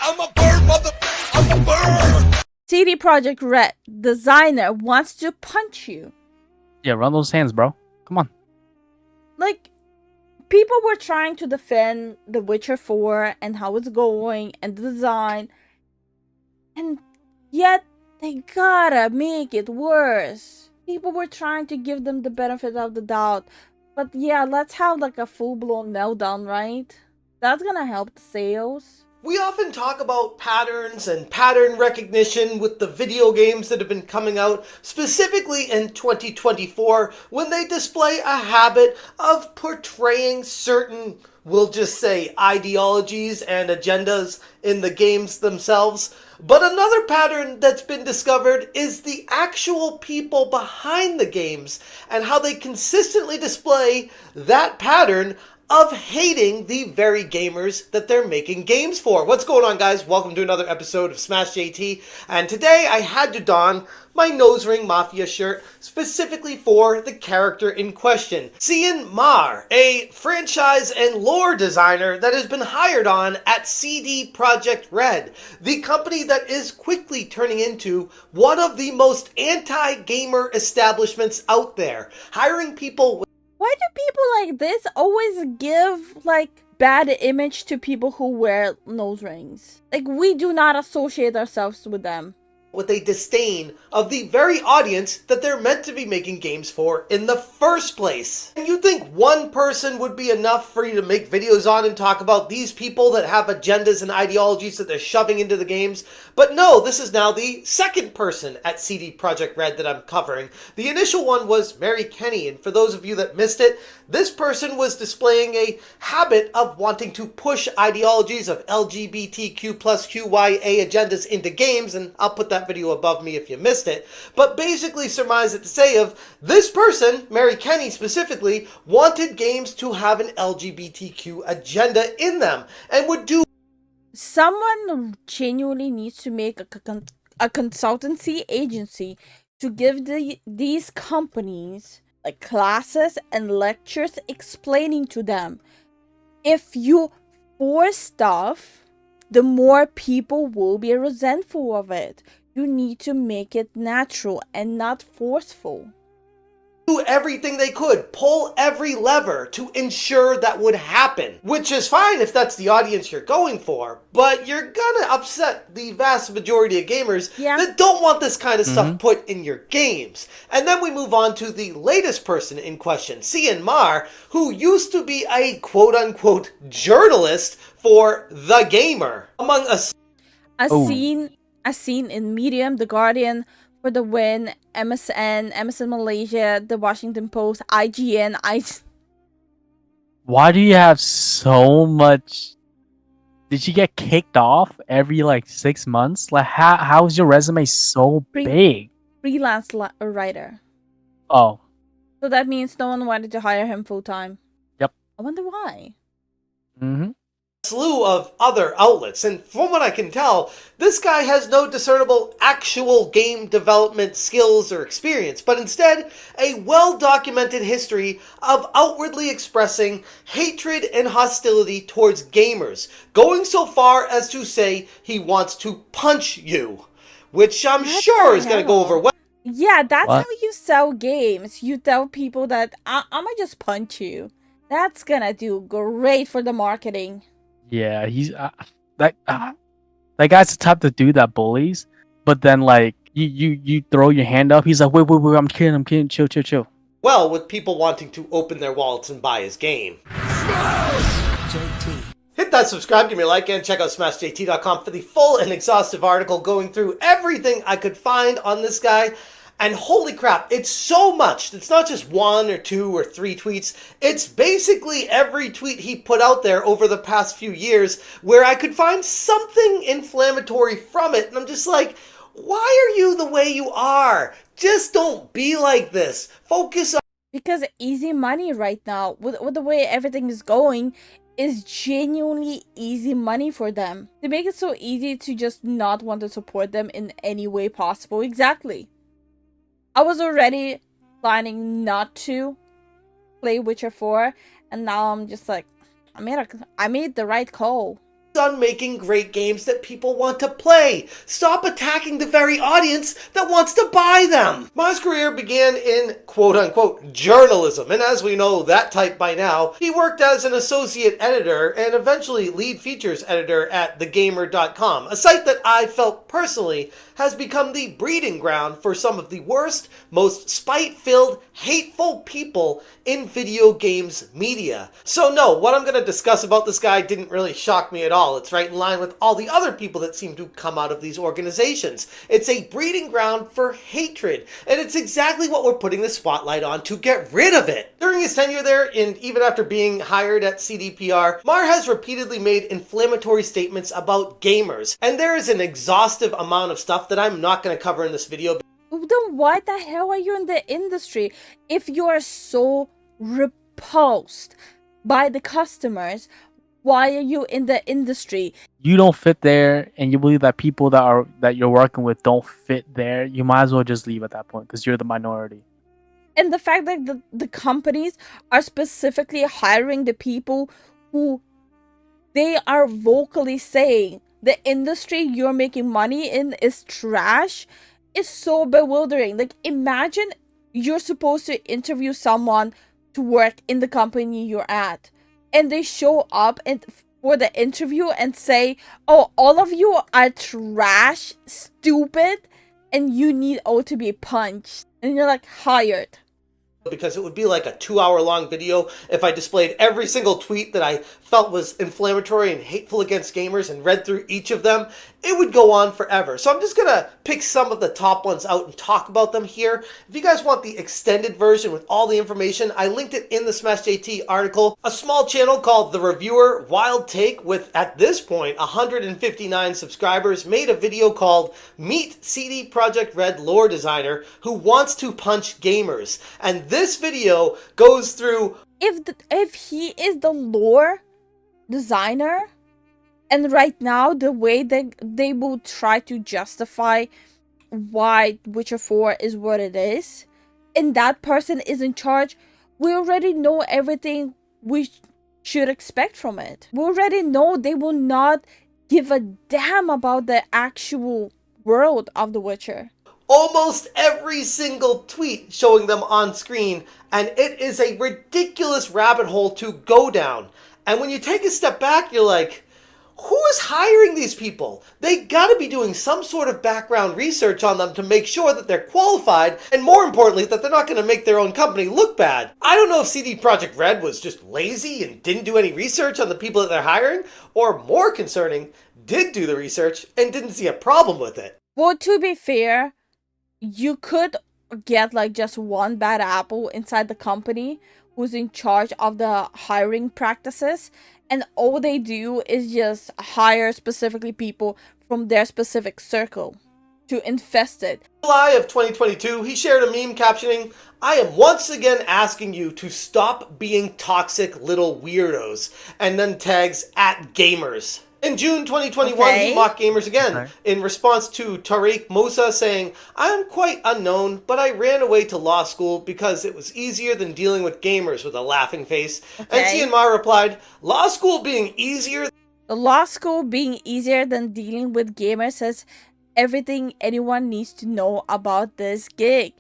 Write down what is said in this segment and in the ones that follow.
I'm a bird, mother. I'm a bird. CD Projekt Red designer wants to punch you. Yeah, run those hands, bro. Come on. Like, people were trying to defend The Witcher 4 and how it's going and the design, and yet they gotta make it worse. People were trying to give them the benefit of the doubt, but yeah, let's have like a full-blown meltdown, right? That's gonna help the sales. We often talk about patterns and pattern recognition with the video games that have been coming out, specifically in 2024, when they display a habit of portraying certain, we'll just say, ideologies and agendas in the games themselves. But another pattern that's been discovered is the actual people behind the games and how they consistently display that pattern of hating the very gamers that they're making games for. What's going on, guys? Welcome to another episode of Smash JT, and today I had to don my Nose Ring Mafia shirt specifically for the character in question, Cian Maher, a franchise and lore designer that has been hired on at CD Projekt Red, the company that is quickly turning into one of the most anti-gamer establishments out there, hiring people. Why do people like this always give, like, bad image to people who wear nose rings? Like, we do not associate ourselves with them. With a disdain of the very audience that they're meant to be making games for in the first place. And you think one person would be enough for you to make videos on and talk about these people that have agendas and ideologies that they're shoving into the games? But no, this is now the second person at CD Projekt Red that I'm covering. The initial one was Mary Kenny, and for those of you that missed it, this person was displaying a habit of wanting to push ideologies of LGBTQ plus QYA agendas into games, and I'll put that video above me if you missed it, but basically surmise it to say of this person, Mary Kenny specifically, wanted games to have an LGBTQ agenda in them, and would do. Someone genuinely needs to make a consultancy agency to give these companies like classes and lectures explaining to them, if you force stuff, the more people will be resentful of it. You need to make it natural and not forceful. Do everything they could, pull every lever to ensure that would happen. Which is fine if that's the audience you're going for, but you're gonna upset the vast majority of gamers that don't want this kind of stuff put in your games. And then we move on to the latest person in question, Cian Maher, who used to be a quote-unquote journalist for The Gamer. Among us, a scene in Medium, The Guardian, For the Win, MSN Malaysia, The Washington Post, IGN. Why do you have so much? Did you get kicked off every like 6 months? Like, how is your resume so big? Freelance writer. Oh. So that means no one wanted to hire him full time. Yep. I wonder why. Slew of other outlets, and from what I can tell, this guy has no discernible actual game development skills or experience, but instead a well-documented history of outwardly expressing hatred and hostility towards gamers, going so far as to say he wants to punch you, which I'm sure is going to go over well. Yeah, that's how you sell games. You tell people that I'ma just punch you. That's gonna do great for the marketing. Yeah, he's that guy's the type to do that bullies, but then like you throw your hand up, he's like, wait, I'm kidding, chill. Well, with people wanting to open their wallets and buy his game. Hit that subscribe, give me a like, and check out smashjt.com for the full and exhaustive article going through everything I could find on this guy. And holy crap, it's so much. It's not just 1 or 2 or 3 tweets. It's basically every tweet he put out there over the past few years where I could find something inflammatory from it. And I'm just like, why are you the way you are? Just don't be like this. Focus on... Because easy money right now, with the way everything is going, is genuinely easy money for them. They make it so easy to just not want to support them in any way possible. Exactly. I was already planning not to play Witcher 4, and now I'm just like, I made the right call. on making great games that people want to play. Stop attacking the very audience that wants to buy them. Maher's career began in quote-unquote journalism, and as we know that type by now, he worked as an associate editor and eventually lead features editor at thegamer.com, a site that I felt personally has become the breeding ground for some of the worst, most spite-filled, hateful people in video games media. So no, what I'm going to discuss about this guy didn't really shock me at all. It's right in line with all the other people that seem to come out of these organizations. It's a breeding ground for hatred, and it's exactly what we're putting the spotlight on to get rid of it. During his tenure there, and even after being hired at CDPR, Maher has repeatedly made inflammatory statements about gamers, and there is an exhaustive amount of stuff that I'm not going to cover in this video. Then why the hell are you in the industry if you are so repulsed by the customers? Why are you in the industry? You don't fit there, and you believe that people that you're working with don't fit there. You might as well just leave at that point because you're the minority. And the fact that the companies are specifically hiring the people who they are vocally saying the industry you're making money in is trash is so bewildering. Like, imagine you're supposed to interview someone to work in the company you're at, and they show up for the interview and say, oh, all of you are trash, stupid, and you need to be punched. And you're like, hired. Because it would be like a 2-hour-long video if I displayed every single tweet that I felt was inflammatory and hateful against gamers and read through each of them. It would go on forever. So I'm just going to pick some of the top ones out and talk about them here. If you guys want the extended version with all the information, I linked it in the Smash JT article. A small channel called The Reviewer Wild Take with, at this point, 159 subscribers made a video called Meet CD Projekt Red Lore Designer Who Wants to Punch Gamers. And this video goes through if he is the lore designer, and right now the way they will try to justify why Witcher 4 is what it is, and that person is in charge, we already know everything we should expect from it. We already know they will not give a damn about the actual world of The Witcher. Almost every single tweet showing them on screen, and it is a ridiculous rabbit hole to go down. And when you take a step back, you're like, who is hiring these people? They gotta be doing some sort of background research on them to make sure that they're qualified, and more importantly, that they're not gonna make their own company look bad. I don't know if CD Projekt Red was just lazy and didn't do any research on the people that they're hiring, or more concerning, did do the research and didn't see a problem with it. Well, to be fair, you could get like just one bad apple inside the company who's in charge of the hiring practices, and all they do is just hire specifically people from their specific circle to infest it. In July of 2022, he shared a meme captioning, "I am once again asking you to stop being toxic little weirdos," and then tags @gamers. In June 2021, he mocked gamers again in response to Tariq Musa saying, "I am quite unknown, but I ran away to law school because it was easier than dealing with gamers," with a laughing face. And Cian Maher replied, "Law school being easier?" The law school being easier than dealing with gamers says everything anyone needs to know about this gig.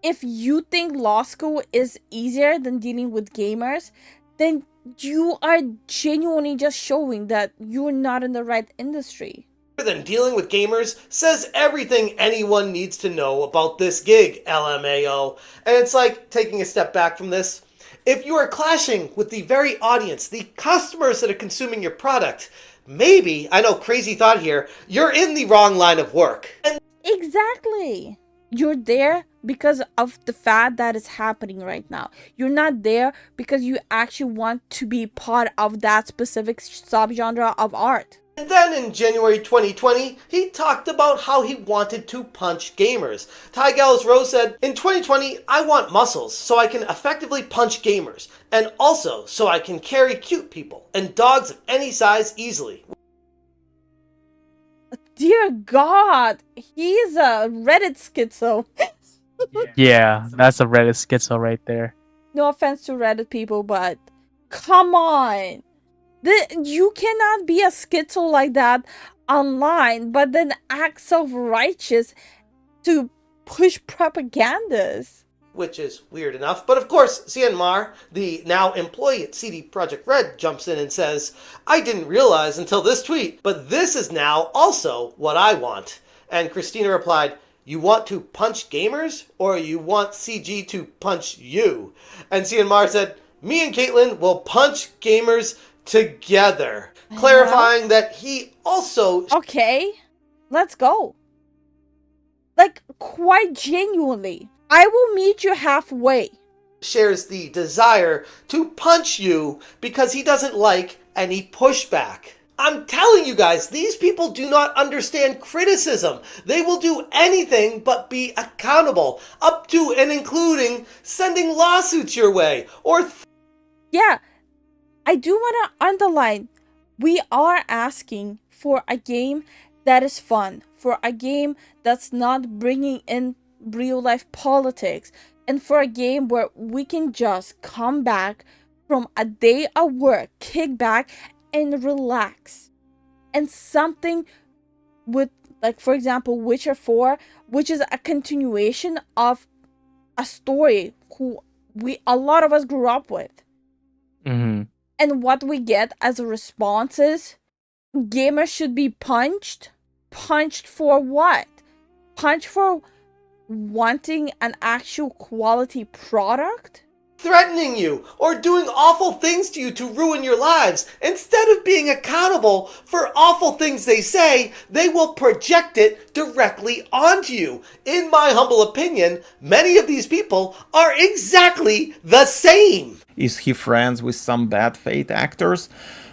If you think law school is easier than dealing with gamers, then you are genuinely just showing that you're not in the right industry. Than dealing with gamers says everything anyone needs to know about this gig, LMAO. And it's like, taking a step back from this, if you are clashing with the very audience, the customers that are consuming your product, maybe, I know, crazy thought here, you're in the wrong line of work. And exactly. You're there because of the fact that is happening right now. You're not there because you actually want to be part of that specific subgenre of art. And then in January 2020, he talked about how he wanted to punch gamers. Ty Gallows Rose said, "In 2020, I want muscles so I can effectively punch gamers, and also so I can carry cute people and dogs of any size easily." Dear God, he's a Reddit schizo. Yeah, that's a Reddit schizo right there. No offense to Reddit people, but come on. You cannot be a schizo like that online, but then act self-righteous to push propagandas. Which is weird enough. But of course, Cian Maher, the now employee at CD Projekt Red, jumps in and says, I didn't realize until this tweet, but this is now also what I want. And Christina replied, you want to punch gamers, or you want CG to punch you? And Cian Maher said, me and Caitlin will punch gamers together. Clarifying that he also... Okay, let's go. Like, quite genuinely. I will meet you halfway. shares the desire to punch you because he doesn't like any pushback. I'm telling you guys, these people do not understand criticism. They will do anything but be accountable, up to and including sending lawsuits your way or... Yeah, I do want to underline, we are asking for a game that is fun, for a game that's not bringing in real life politics, and for a game where we can just come back from a day of work, kick back and relax. And something with, like, for example, Witcher 4, which is a continuation of a story who a lot of us grew up with. Mm-hmm. And what we get as a response is, gamers should be punched. Punched for what? Punched for wanting an actual quality product? threatening you or doing awful things to you to ruin your lives. Instead of being accountable for awful things they say, they will project it directly onto you. In my humble opinion, many of these people are exactly the same. Is he friends with some bad faith actors?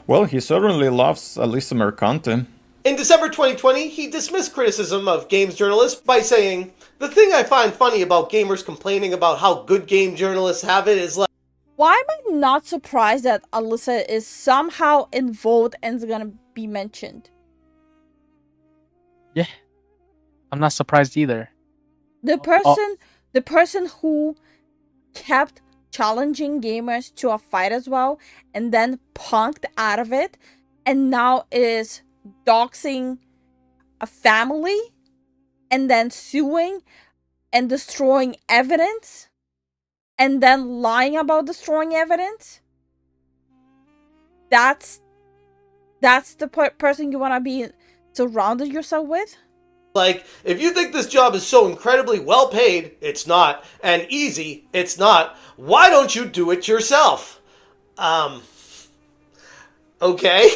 Well, he certainly loves listener content. In December 2020, he dismissed criticism of games journalists by saying, "The thing I find funny about gamers complaining about how good game journalists have it is like..." Why am I not surprised that Alyssa is somehow involved and is gonna be mentioned? Yeah, I'm not surprised either. The person who kept challenging gamers to a fight as well, and then punked out of it, and now is doxing a family, and then suing and destroying evidence, and then lying about destroying evidence. That's the person you want to be surrounded yourself with? Like, if you think this job is so incredibly well paid, it's not, and easy, it's not, why don't you do it yourself? Okay.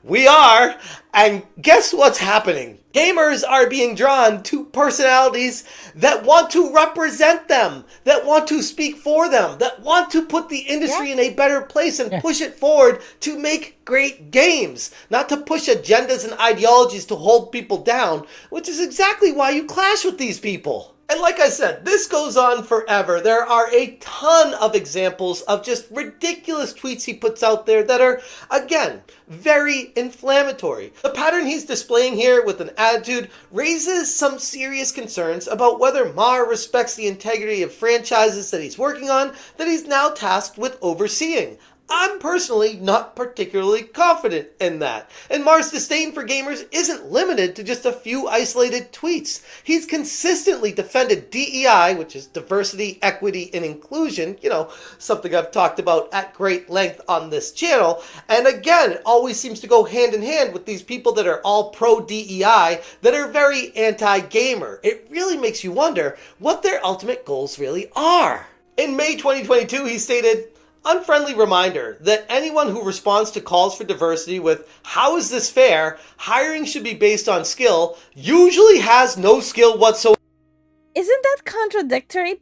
We are, and guess what's happening? Gamers are being drawn to personalities that want to represent them, that want to speak for them, that want to put the industry in a better place and push it forward to make great games, not to push agendas and ideologies to hold people down, which is exactly why you clash with these people. And like I said, this goes on forever. There are a ton of examples of just ridiculous tweets he puts out there that are, again, very inflammatory. The pattern he's displaying here with an attitude raises some serious concerns about whether Maher respects the integrity of franchises that he's working on, that he's now tasked with overseeing. I'm personally not particularly confident in that. And Maher's disdain for gamers isn't limited to just a few isolated tweets. He's consistently defended DEI, which is diversity, equity, and inclusion, something I've talked about at great length on this channel. And again, it always seems to go hand in hand with these people that are all pro-DEI that are very anti-gamer. It really makes you wonder what their ultimate goals really are. In May 2022, he stated, "Unfriendly reminder that anyone who responds to calls for diversity with 'How is this fair? Hiring should be based on skill,' usually has no skill whatsoever." Isn't that contradictory?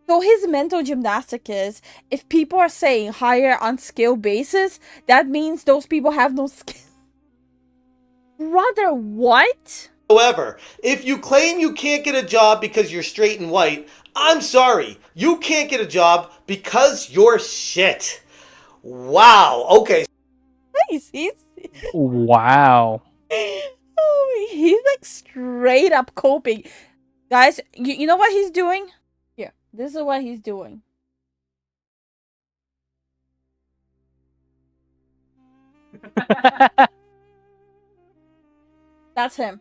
So his mental gymnastic is, if people are saying hire on skill basis, that means those people have no skill. Brother, what? However, if you claim you can't get a job because you're straight and white, I'm sorry, you can't get a job because you're shit. Wow, okay. He's Wow. he's like straight up coping. Guys, you know what he's doing? Here, this is what he's doing. That's him.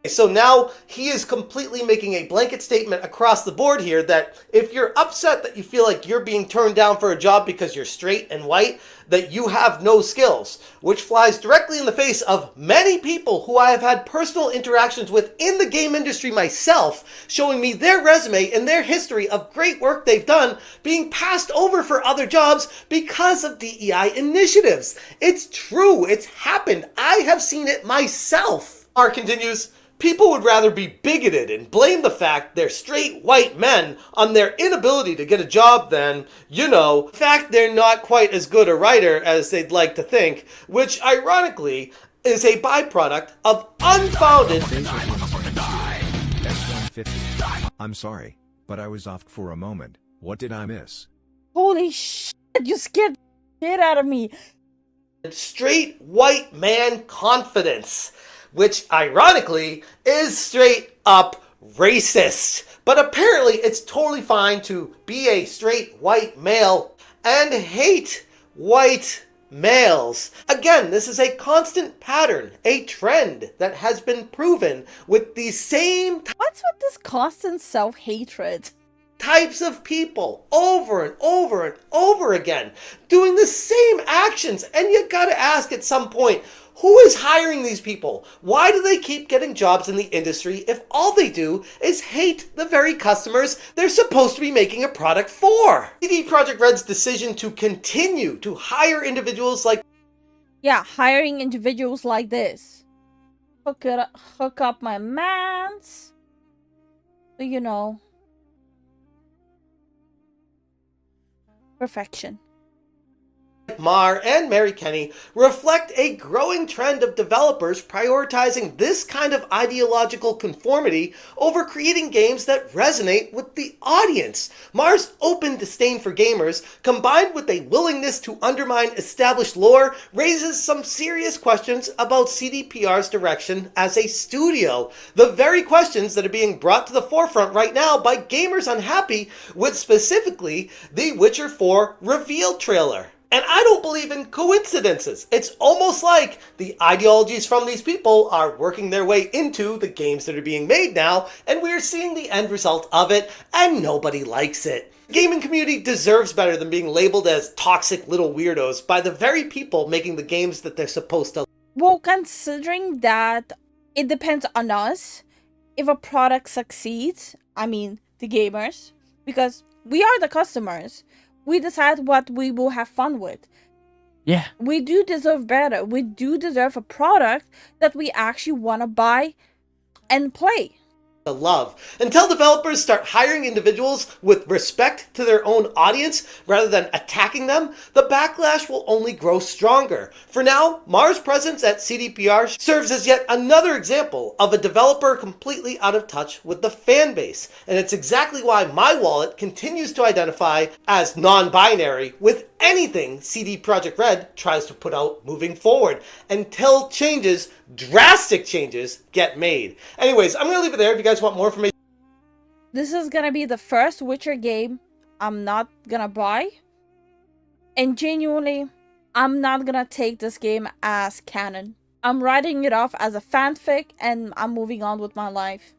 So now he is completely making a blanket statement across the board here that if you're upset that you feel like you're being turned down for a job because you're straight and white, that you have no skills, which flies directly in the face of many people who I have had personal interactions with in the game industry myself, showing me their resume and their history of great work they've done being passed over for other jobs because of DEI initiatives. It's true. It's happened. I have seen it myself. R continues, people would rather be bigoted and blame the fact they're straight white men on their inability to get a job than, the fact they're not quite as good a writer as they'd like to think, which ironically is a byproduct of unfounded. X150. I'm sorry, but I was off for a moment. What did I miss? Holy shit, you scared the shit out of me. Straight white man confidence, which ironically is straight up racist. But apparently it's totally fine to be a straight white male and hate white males. Again, this is a constant pattern, a trend that has been proven with the same What's with this constant self-hatred? types of people over and over and over again, doing the same actions. And you gotta ask at some point, who is hiring these people? Why do they keep getting jobs in the industry if all they do is hate the very customers they're supposed to be making a product for? CD Projekt Red's decision to continue to hire individuals like Hiring individuals like this. Hook up my mans. So, perfection. Maher and Mary Kenny reflect a growing trend of developers prioritizing this kind of ideological conformity over creating games that resonate with the audience. Maher's open disdain for gamers, combined with a willingness to undermine established lore, raises some serious questions about CDPR's direction as a studio. The very questions that are being brought to the forefront right now by gamers unhappy with specifically the Witcher 4 reveal trailer. And I don't believe in coincidences. It's almost like the ideologies from these people are working their way into the games that are being made now, and we're seeing the end result of it, and nobody likes it. The gaming community deserves better than being labeled as toxic little weirdos by the very people making the games that they're supposed to. Well, considering that it depends on us if a product succeeds, the gamers, because we are the customers. We decide what we will have fun with. Yeah. We do deserve better. We do deserve a product that we actually want to buy and play. Love. Until developers start hiring individuals with respect to their own audience rather than attacking them, the backlash will only grow stronger. For now, Maher's presence at CDPR serves as yet another example of a developer completely out of touch with the fan base, and it's exactly why my wallet continues to identify as non-binary with anything CD Projekt Red tries to put out moving forward until drastic changes get made. Anyways, I'm going to leave it there. If you guys want more information. This is going to be the first Witcher game I'm not going to buy. And genuinely, I'm not going to take this game as canon. I'm writing it off as a fanfic and I'm moving on with my life.